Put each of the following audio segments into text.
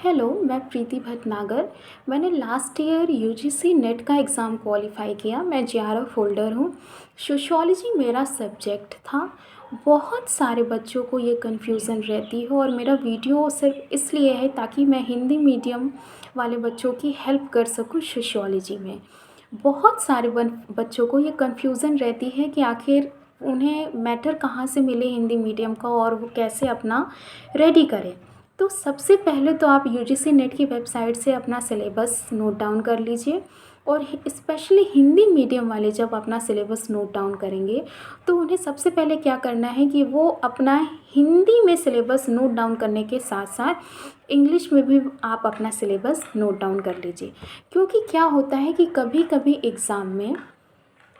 Hello, मैं प्रीति भटनागर। मैंने last year UGC net का एग्ज़ाम क्वालिफ़ाई किया। मैं जेआरएफ होल्डर हूँ। सोशियोलॉजी मेरा सब्जेक्ट था। बहुत सारे बच्चों को ये कन्फ्यूज़न रहती है और मेरा वीडियो सिर्फ इसलिए है ताकि मैं हिंदी मीडियम वाले बच्चों की हेल्प कर सकूँ सोशियोलॉजी में। बहुत सारे बच्चों को ये कन्फ्यूज़न रहती है कि आखिर उन्हें मैटर कहाँ से मिले हिंदी मीडियम का और वो कैसे अपना रेडी करें। तो सबसे पहले तो आप यूजीसी नेट की वेबसाइट से अपना सिलेबस नोट डाउन कर लीजिए। और स्पेशली हिंदी मीडियम वाले जब अपना सिलेबस नोट डाउन करेंगे तो उन्हें सबसे पहले क्या करना है कि वो अपना हिंदी में सिलेबस नोट डाउन करने के साथ साथ इंग्लिश में भी आप अपना सिलेबस नोट डाउन कर लीजिए। क्योंकि क्या होता है कि कभी कभी एग्ज़ाम में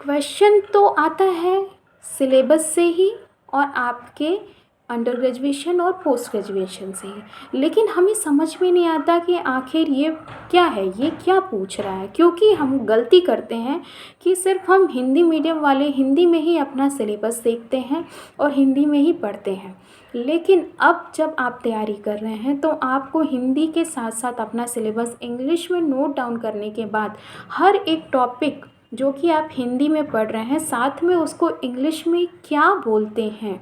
क्वेश्चन तो आता है सिलेबस से ही और आपके अंडर ग्रेजुएशन और पोस्ट ग्रेजुएशन से ही, लेकिन हमें समझ में नहीं आता कि आखिर ये क्या है, ये क्या पूछ रहा है। क्योंकि हम गलती करते हैं कि सिर्फ हम हिंदी मीडियम वाले हिंदी में ही अपना सिलेबस देखते हैं और हिंदी में ही पढ़ते हैं। लेकिन अब जब आप तैयारी कर रहे हैं तो आपको हिंदी के साथ साथ अपना सिलेबस इंग्लिश में नोट डाउन करने के बाद हर एक टॉपिक जो कि आप हिंदी में पढ़ रहे हैं साथ में उसको इंग्लिश में क्या बोलते हैं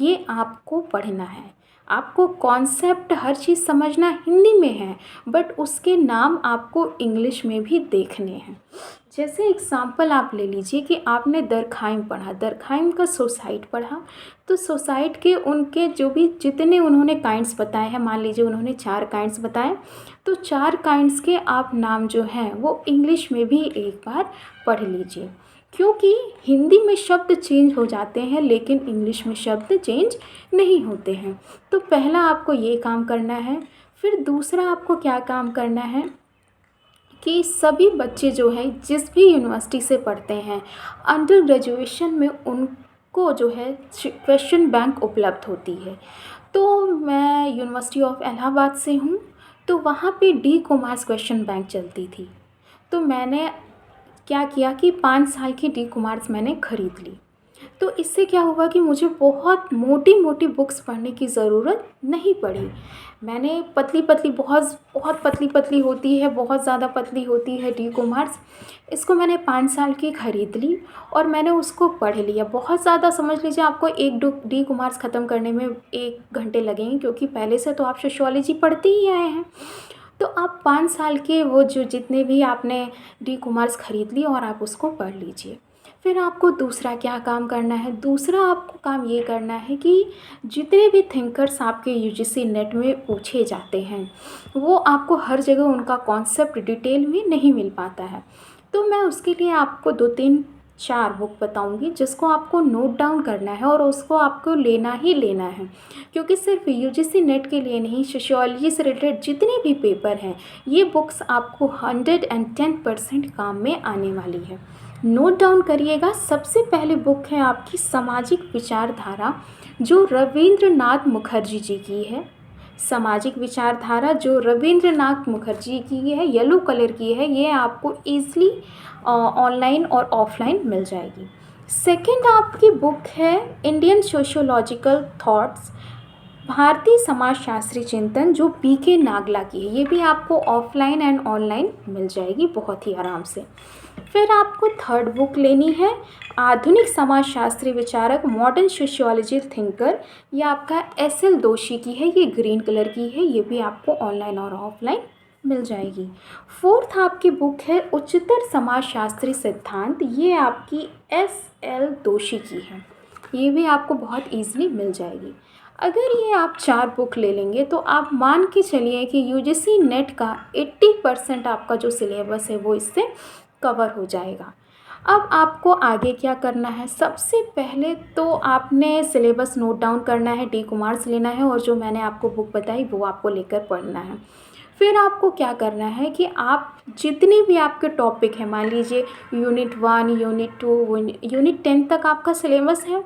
ये आपको पढ़ना है। आपको कॉन्सेप्ट हर चीज़ समझना हिंदी में है, बट उसके नाम आपको इंग्लिश में भी देखने हैं। जैसे एग्ज़ाम्पल आप ले लीजिए कि आपने दरखाइम पढ़ा, दरखाइम का सोसाइट पढ़ा। तो सोसाइट के उनके जो भी जितने उन्होंने काइंड्स बताए हैं, मान लीजिए उन्होंने 4 काइंड्स बताए, तो 4 काइंड्स के आप नाम जो हैं वो इंग्लिश में भी एक बार पढ़ लीजिए। क्योंकि हिंदी में शब्द चेंज हो जाते हैं लेकिन इंग्लिश में शब्द चेंज नहीं होते हैं। तो पहला आपको ये काम करना है। फिर दूसरा आपको क्या काम करना है कि सभी बच्चे जो हैं जिस भी यूनिवर्सिटी से पढ़ते हैं अंडर ग्रेजुएशन में उनको जो है क्वेश्चन बैंक उपलब्ध होती है। तो मैं यूनिवर्सिटी ऑफ इलाहाबाद से हूँ, तो वहाँ पे डी कॉमर्स क्वेश्चन बैंक चलती थी। तो मैंने क्या किया कि 5 साल की डी कॉमर्स मैंने ख़रीद ली। तो इससे क्या हुआ कि मुझे बहुत मोटी मोटी बुक्स पढ़ने की ज़रूरत नहीं पड़ी। मैंने पतली पतली बहुत बहुत पतली पतली होती है, बहुत ज़्यादा पतली होती है डी कॉमर्स, इसको मैंने 5 साल की ख़रीद ली और मैंने उसको पढ़ लिया। बहुत ज़्यादा समझ लीजिए आपको एक डी कॉमर्स ख़त्म करने में 1 घंटे लगेंगे, क्योंकि पहले से तो आप सोशियोलॉजी पढ़ते ही आए हैं। तो आप 5 साल के वो जो जितने भी आपने डी कॉमर्स ख़रीद ली और आप उसको पढ़ लीजिए। फिर आपको दूसरा क्या काम करना है, दूसरा आपको काम ये करना है कि जितने भी थिंकर्स आपके यूजीसी नेट में पूछे जाते हैं वो आपको हर जगह उनका कॉन्सेप्ट डिटेल में नहीं मिल पाता है। तो मैं उसके लिए आपको 2-3-4 बुक बताऊंगी जिसको आपको नोट डाउन करना है और उसको आपको लेना ही लेना है। क्योंकि सिर्फ यूजीसी नेट के लिए नहीं, सोशियोलॉजी से रिलेटेड जितने भी पेपर हैं ये बुक्स आपको 110% काम में आने वाली है। नोट डाउन करिएगा। सबसे पहले बुक है आपकी सामाजिक विचारधारा, जो रविंद्रनाथ मुखर्जी जी की है। सामाजिक विचारधारा जो रविंद्रनाथ मुखर्जी की है, येलो कलर की है, ये आपको ईज़िली ऑनलाइन और ऑफलाइन मिल जाएगी। सेकंड आपकी बुक है इंडियन सोशियोलॉजिकल थॉट्स, भारतीय समाजशास्त्री चिंतन, जो पीके नागला की है। ये भी आपको ऑफलाइन एंड ऑनलाइन मिल जाएगी बहुत ही आराम से। फिर आपको थर्ड बुक लेनी है आधुनिक समाजशास्त्री विचारक, मॉडर्न सोशियोलॉजी थिंकर। ये आपका एस.एल. दोषी की है, ये ग्रीन कलर की है। ये भी आपको ऑनलाइन और ऑफलाइन मिल जाएगी। फोर्थ आपकी बुक है उच्चतर समाजशास्त्री सिद्धांत, ये आपकी एस.एल. दोषी की है। ये भी आपको बहुत ईजिली मिल जाएगी। अगर ये आप 4 बुक ले लेंगे तो आप मान के चलिए कि यूजीसी नेट का 80% आपका जो सिलेबस है वो इससे कवर हो जाएगा। अब आपको आगे क्या करना है, सबसे पहले तो आपने सिलेबस नोट डाउन करना है, डी कॉमर्स लेना है और जो मैंने आपको बुक बताई वो आपको लेकर पढ़ना है। फिर आपको क्या करना है कि आप जितने भी आपके टॉपिक हैं, मान लीजिए यूनिट 1, यूनिट 2, यूनिट 10 तक आपका सिलेबस है,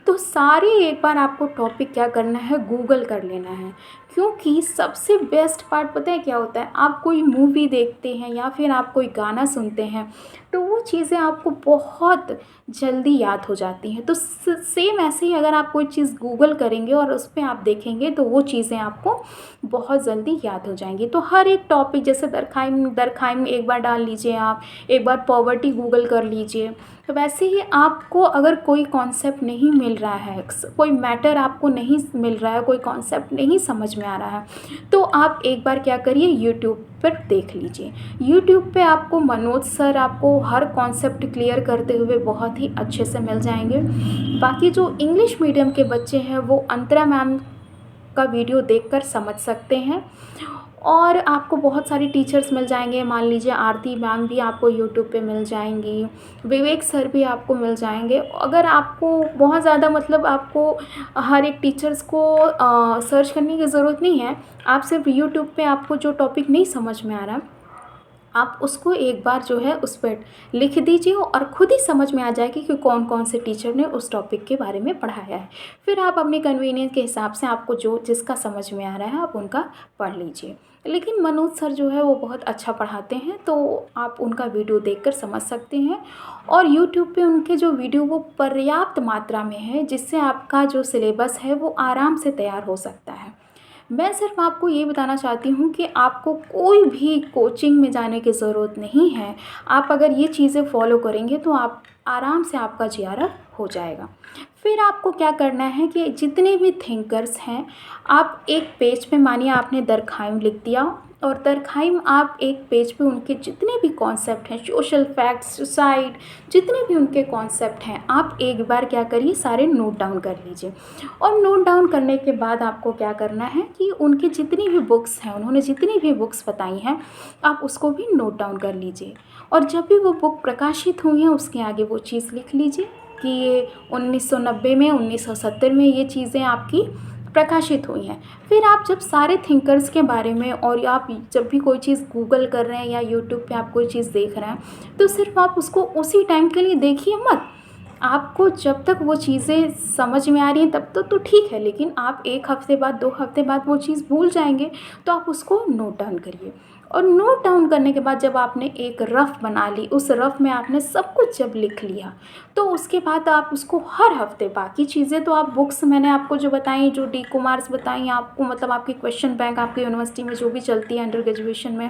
तो सारे एक बार आपको टॉपिक क्या करना है, गूगल कर लेना है। क्योंकि सबसे बेस्ट पार्ट पता है क्या होता है, आप कोई मूवी देखते हैं या फिर आप कोई गाना सुनते हैं तो वो चीज़ें आपको बहुत जल्दी याद हो जाती हैं। तो सेम ऐसे ही अगर आप कोई चीज़ गूगल करेंगे और उस पे आप देखेंगे तो वो चीज़ें आपको बहुत जल्दी याद हो जाएंगी। तो हर एक टॉपिक जैसे दरखाइम एक बार डाल लीजिए आप, एक बार पॉवर्टी गूगल कर लीजिए। तो वैसे ही आपको अगर कोई कॉन्सेप्ट नहीं मिल रहा है, कोई मैटर आपको नहीं मिल रहा है, कोई कॉन्सेप्ट नहीं समझ में आ रहा है, तो आप एक बार क्या करिए, यूट्यूब पर देख लीजिए। यूट्यूब पे आपको मनोज सर आपको हर कॉन्सेप्ट क्लियर करते हुए बहुत ही अच्छे से मिल जाएंगे। बाकी जो इंग्लिश मीडियम के बच्चे हैं वो अंतरा मैम का वीडियो देखकर समझ सकते हैं। और आपको बहुत सारी टीचर्स मिल जाएंगे, मान लीजिए आरती मैम भी आपको यूट्यूब पे मिल जाएंगी, विवेक सर भी आपको मिल जाएंगे। अगर आपको बहुत ज़्यादा मतलब आपको हर एक टीचर्स को सर्च करने की ज़रूरत नहीं है, आप सिर्फ यूट्यूब पे आपको जो टॉपिक नहीं समझ में आ रहा आप उसको एक बार जो है उस पर लिख दीजिए और ख़ुद ही समझ में आ जाएगी कि कौन कौन से टीचर ने उस टॉपिक के बारे में पढ़ाया है। फिर आप अपने कन्वीनियंस के हिसाब से आपको जो जिसका समझ में आ रहा है आप उनका पढ़ लीजिए। लेकिन मनोज सर जो है वो बहुत अच्छा पढ़ाते हैं, तो आप उनका वीडियो देखकर समझ सकते हैं। और यूट्यूब पे उनके जो वीडियो वो पर्याप्त मात्रा में है, जिससे आपका जो सिलेबस है वो आराम से तैयार हो सकता है। मैं सिर्फ आपको ये बताना चाहती हूँ कि आपको कोई भी कोचिंग में जाने की ज़रूरत नहीं है। आप अगर ये चीज़ें फॉलो करेंगे तो आप आराम से आपका जीआरएफ हो जाएगा। फिर आपको क्या करना है कि जितने भी थिंकर्स हैं, आप एक पेज पे मानिए आपने दरखाइम लिख दिया, और दरखाइम आप एक पेज पे उनके जितने भी कॉन्सेप्ट हैं, सोशल फैक्ट्स, सुसाइड, जितने भी उनके कॉन्सेप्ट हैं, आप एक बार क्या करिए सारे नोट डाउन कर लीजिए। और नोट डाउन करने के बाद आपको क्या करना है कि उनकी जितनी भी बुक्स हैं, उन्होंने जितनी भी बुक्स बताई हैं, आप उसको भी नोट डाउन कर लीजिए। और जब भी वो बुक प्रकाशित हुई है उसके आगे वो चीज़ लिख लीजिए कि ये 1990 में, 1970 में ये चीज़ें आपकी प्रकाशित हुई हैं। फिर आप जब सारे थिंकर्स के बारे में, और आप जब भी कोई चीज़ गूगल कर रहे हैं या यूट्यूब पे आप कोई चीज़ देख रहे हैं, तो सिर्फ आप उसको उसी टाइम के लिए देखिए मत। आपको जब तक वो चीज़ें समझ में आ रही हैं तब तक तो ठीक है, लेकिन आप 1 हफ़्ते बाद, 2 हफ़्ते बाद वो चीज़ भूल जाएंगे, तो आप उसको नोट डाउन करिए। और नोट डाउन करने के बाद जब आपने एक रफ़ बना ली, उस रफ़ में आपने सब कुछ जब लिख लिया, तो उसके बाद आप उसको हर हफ़्ते, बाकी चीज़ें तो आप बुक्स मैंने आपको जो बताई, जो डी कुमार्स बताई आपको, मतलब आपकी क्वेश्चन बैंक आपकी यूनिवर्सिटी में जो भी चलती है अंडर ग्रेजुएशन में,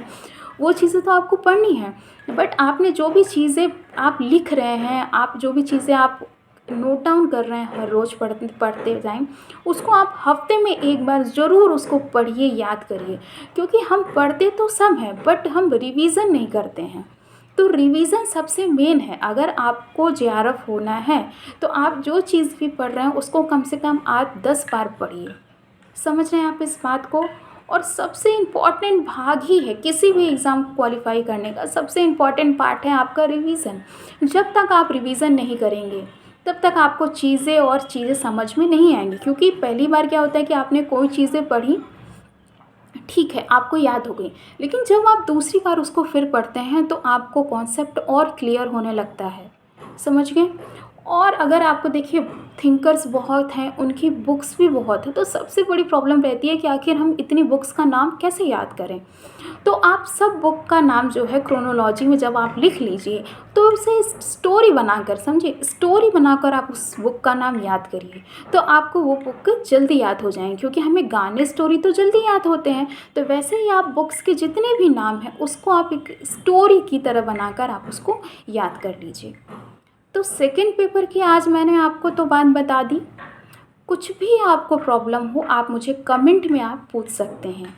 वो चीज़ें तो आपको पढ़नी है। बट आपने जो भी चीज़ें आप लिख रहे हैं, आप जो भी चीज़ें आप नोट डाउन कर रहे हैं, हर रोज़ पढ़ते जाएं, उसको आप हफ्ते में एक बार ज़रूर उसको पढ़िए, याद करिए। क्योंकि हम पढ़ते तो सब हैं बट हम रिवीज़न नहीं करते हैं। तो रिवीज़न सबसे मेन है। अगर आपको जेआरएफ होना है तो आप जो चीज़ भी पढ़ रहे हैं उसको कम से कम 8-10 बार पढ़िए। समझ रहे हैं आप इस बात को? और सबसे इम्पॉर्टेंट भाग ही है किसी भी एग्ज़ाम क्वालिफाई करने का, सबसे इम्पॉर्टेंट पार्ट है आपका रिवीज़न। जब तक आप रिवीज़न नहीं करेंगे तब तक आपको चीज़ें समझ में नहीं आएंगी। क्योंकि पहली बार क्या होता है कि आपने कोई चीज़ें पढ़ी, ठीक है आपको याद हो गई, लेकिन जब आप दूसरी बार उसको फिर पढ़ते हैं तो आपको कॉन्सेप्ट और क्लियर होने लगता है। समझ गए? और अगर आपको देखिए थिंकर्स बहुत हैं, उनकी बुक्स भी बहुत हैं, तो सबसे बड़ी प्रॉब्लम रहती है कि आखिर हम इतनी बुक्स का नाम कैसे याद करें। तो आप सब बुक का नाम जो है क्रोनोलॉजी में जब आप लिख लीजिए तो उसे स्टोरी बनाकर, समझिए स्टोरी बनाकर आप उस बुक का नाम याद करिए, तो आपको वो बुक जल्दी याद हो जाएंगे। क्योंकि हमें गाने स्टोरी तो जल्दी याद होते हैं, तो वैसे ही आप बुक्स के जितने भी नाम हैं उसको आप एक स्टोरी की तरह बनाकर आप उसको याद कर लीजिए। तो सेकंड पेपर की आज मैंने आपको तो बात बता दी। कुछ भी आपको प्रॉब्लम हो आप मुझे कमेंट में आप पूछ सकते हैं।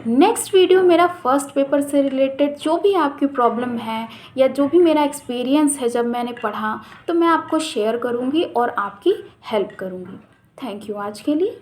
नेक्स्ट वीडियो मेरा फर्स्ट पेपर से रिलेटेड जो भी आपकी प्रॉब्लम है या जो भी मेरा एक्सपीरियंस है जब मैंने पढ़ा, तो मैं आपको शेयर करूँगी और आपकी हेल्प करूँगी। थैंक यू आज के लिए।